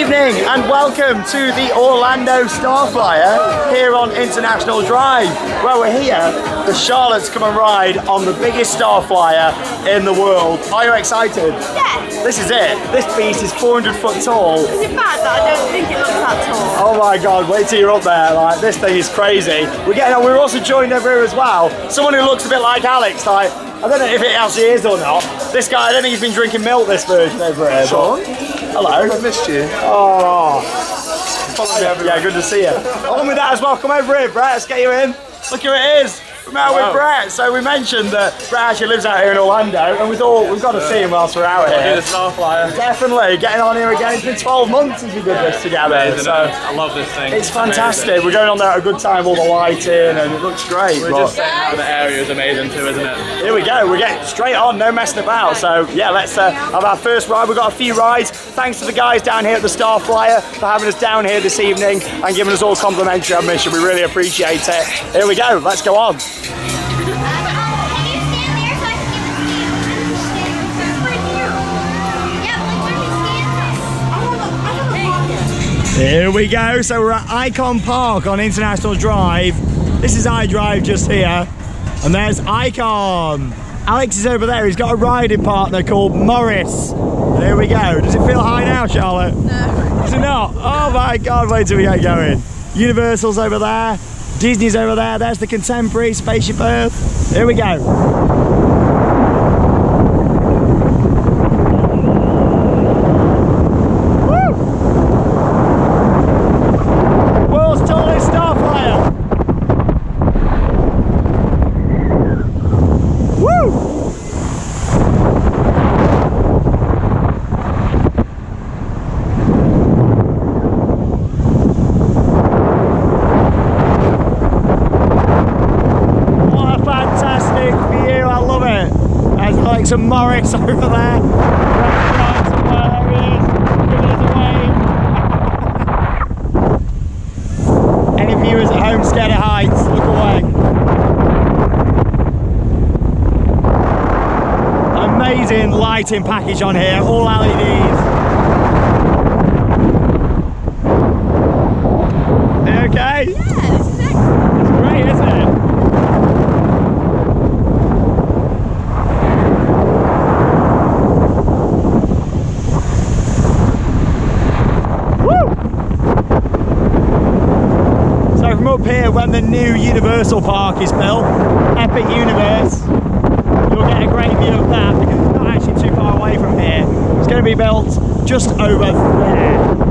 evening and welcome to the Orlando StarFlyer here on International Drive, where we're here for Charlotte to come and ride on the biggest StarFlyer in the world. Are you excited? Yes. This is it. This beast is 400 foot tall. Is it bad that I don't think it looks that tall? Oh my god, wait till you're up there. Like, this thing is crazy. We're also joined over here as well. Someone who looks a bit like Alex. Like, I don't know if it actually is or not. This guy, I don't think he's been drinking milk this version over here. Sean? Hello. I missed you. Oh. Follow me everywhere. Yeah, good to see you. Along with that as well, come over here, Brett. Let's get you in. Look who it is. We're out with Brett. So we mentioned that Brett actually lives out here in Orlando, and we thought we've got to see him whilst we're out here. The StarFlyer. Definitely, getting on here again. It's been 12 months since we did this together. Amazing, so I love this thing. it's fantastic. Amazing. We're going on there at a good time, all the lighting, and it looks great. We're just saying how the area is amazing too, isn't it? Here we go. We're getting straight on, no messing about. So yeah, let's have our first ride. We've got a few rides. Thanks to the guys down here at the StarFlyer for having us down here this evening and giving us all complimentary admission. We really appreciate it. Here we go. Let's go on. Here we go, so we're at Icon Park on International Drive. This is iDrive just here, and there's Icon. Alex is over there, he's got a riding partner called Morris. And here we go. Does it feel high now, Charlotte? No. Does it not? Oh my God, wait till we get going. Universal's over there, Disney's over there, there's the Contemporary, Spaceship Earth. Here we go. Some Morris over there. Any viewers at home scared of heights, look away. Amazing lighting package on here, all LEDs. Okay? Yeah, this is excellent. It's great, isn't it? Up here when the new Universal Park is built, Epic Universe, you'll get a great view of that because it's not actually too far away from here. It's going to be built just over there.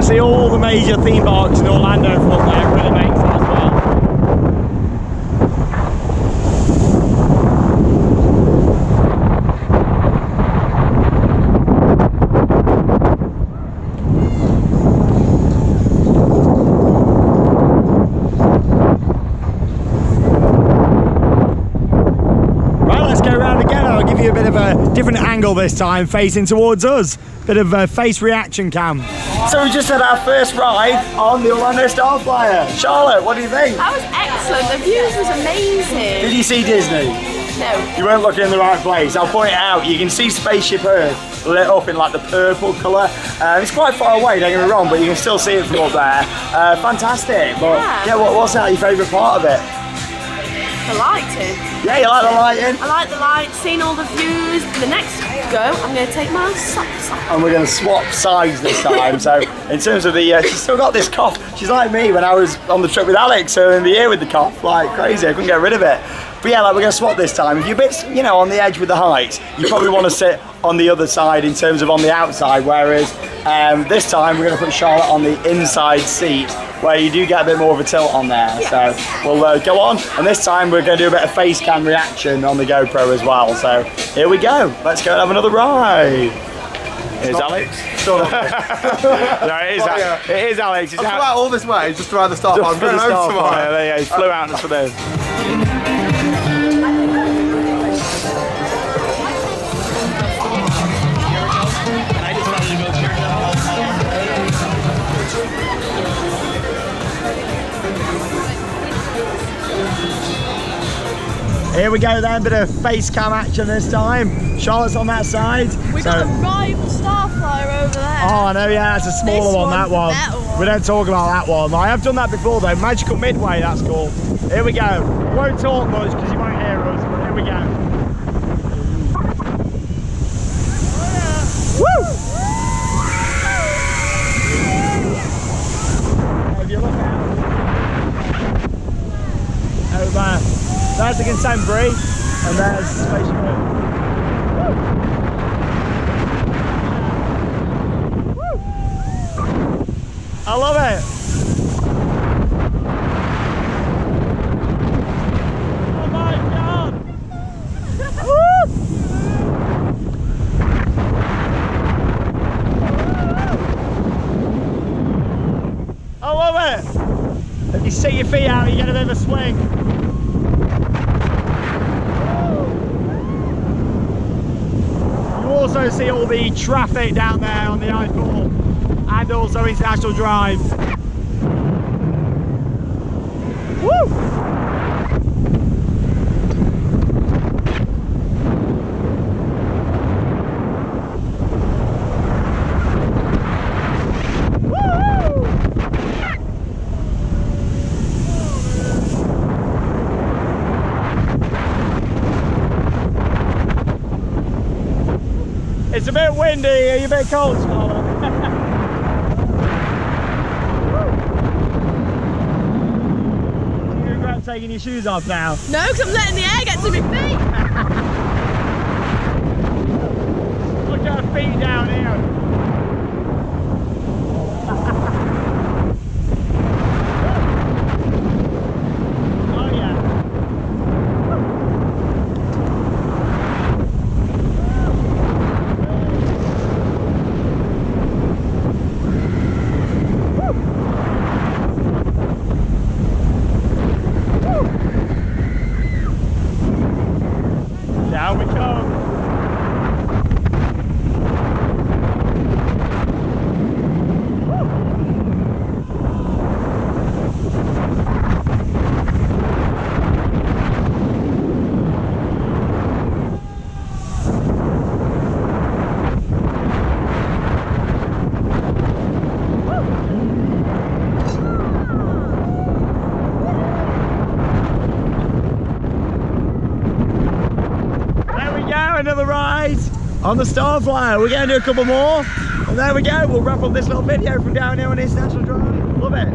See all the major theme parks in Orlando from up there, really makes it as well. Right, let's go around again. I'll give you a bit of a different angle this time, facing towards us. Bit of a face reaction cam. So we just had our first ride on the Orlando StarFlyer. Charlotte, what do you think? That was excellent. The views was amazing. Did you see Disney? No. You weren't looking in the right place. I'll point it out. You can see Spaceship Earth lit up in like the purple colour. It's quite far away, don't get me wrong, but you can still see it from up there. Fantastic. But yeah, what's that your favourite part of it? The lighting. Yeah, you like the lighting? I like the lights, seeing all the views. The next go, I'm going to take my socks off. And we're going to swap sides this time. So in terms of the, she's still got this cough. She's like me when I was on the trip with Alex earlier in the year with the cough, like crazy. I couldn't get rid of it. But yeah, like we're gonna swap this time. If you're a bit, you know, on the edge with the heights, you probably want to sit on the other side in terms of on the outside, whereas this time we're gonna put Charlotte on the inside seat where you do get a bit more of a tilt on there. So we'll go on, and this time we're gonna do a bit of face cam reaction on the GoPro as well. So here we go, let's go and have another ride. Here's Alex. Sure. No, it is Alex. I flew out all this way just to ride the StarFlyer. I'm going home tomorrow. There you go, he flew out just for this. Here we go then, bit of face cam action this time. Charlotte's on that side. We got a rival StarFlyer over there. Oh, I know, yeah, it's a smaller one, that one. We don't talk about that one. I have done that before though, Magical Midway, that's called. Here we go. Won't talk much because you won't hear us, but here we go. Woo! If you look out. Over there. There's the Contemporary, and there's Spaceship Earth. Woo! I love it! Oh my god! Woo! I love it! If you sit your feet out, you get a bit of a swing. Also see all the traffic down there on the I-4 and also International Drive. Woo! It's a bit windy, are you a bit cold, Charlotte? Do you regret taking your shoes off now? No, because I'm letting the air get to my feet. Look at her feet down here. Oh yeah. Down we come. Another ride on the StarFlyer. We're going to do a couple more, and there we go. We'll wrap up this little video from down here on International Drive. Love it.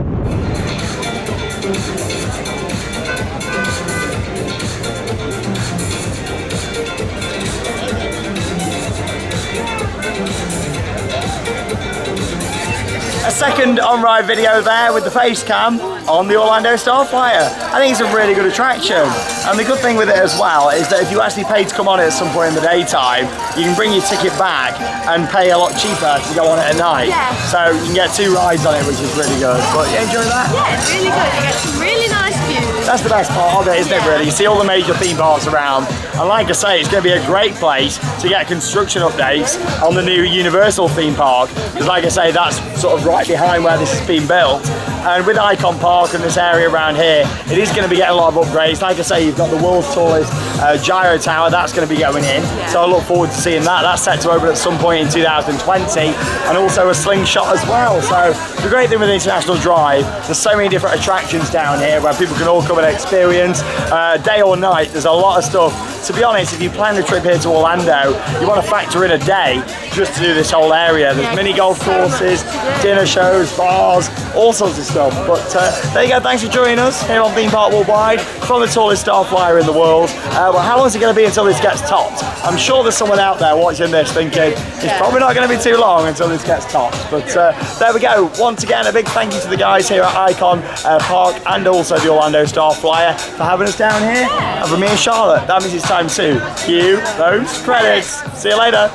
A second on-ride video there with the face cam on the Orlando StarFlyer. I think it's a really good attraction. And the good thing with it as well is that if you actually pay to come on it at some point in the daytime, you can bring your ticket back and pay a lot cheaper to go on it at night. Yeah. So you can get 2 rides on it, which is really good. But you enjoy that? Yeah, it's really good. You get some really nice views. That's the best part of it, isn't it, really? You see all the major theme parks around. And like I say, it's going to be a great place to get construction updates on the new Universal theme park. Because like I say, that's sort of right behind where this has been built. And with Icon Park and this area around here, it is going to be getting a lot of upgrades. Like I say, you've got the world's tallest gyro tower, that's going to be going in. Yeah. So I look forward to seeing that. That's set to open at some point in 2020. And also a slingshot as well. So the great thing with International Drive, there's so many different attractions down here where people can all come and experience. Day or night, there's a lot of stuff. To be honest, if you plan a trip here to Orlando, you want to factor in a day just to do this whole area. There's mini golf courses, dinner shows, bars, all sorts of stuff. But there you go, thanks for joining us here on Theme Park Worldwide from the tallest StarFlyer in the world. Well, how long is it going to be until this gets topped? I'm sure there's someone out there watching this thinking it's probably not going to be too long until this gets topped. But there we go. Once again, a big thank you to the guys here at Icon Park and also the Orlando StarFlyer for having us down here. And for me and Charlotte, that means it's time to cue those credits. See you later.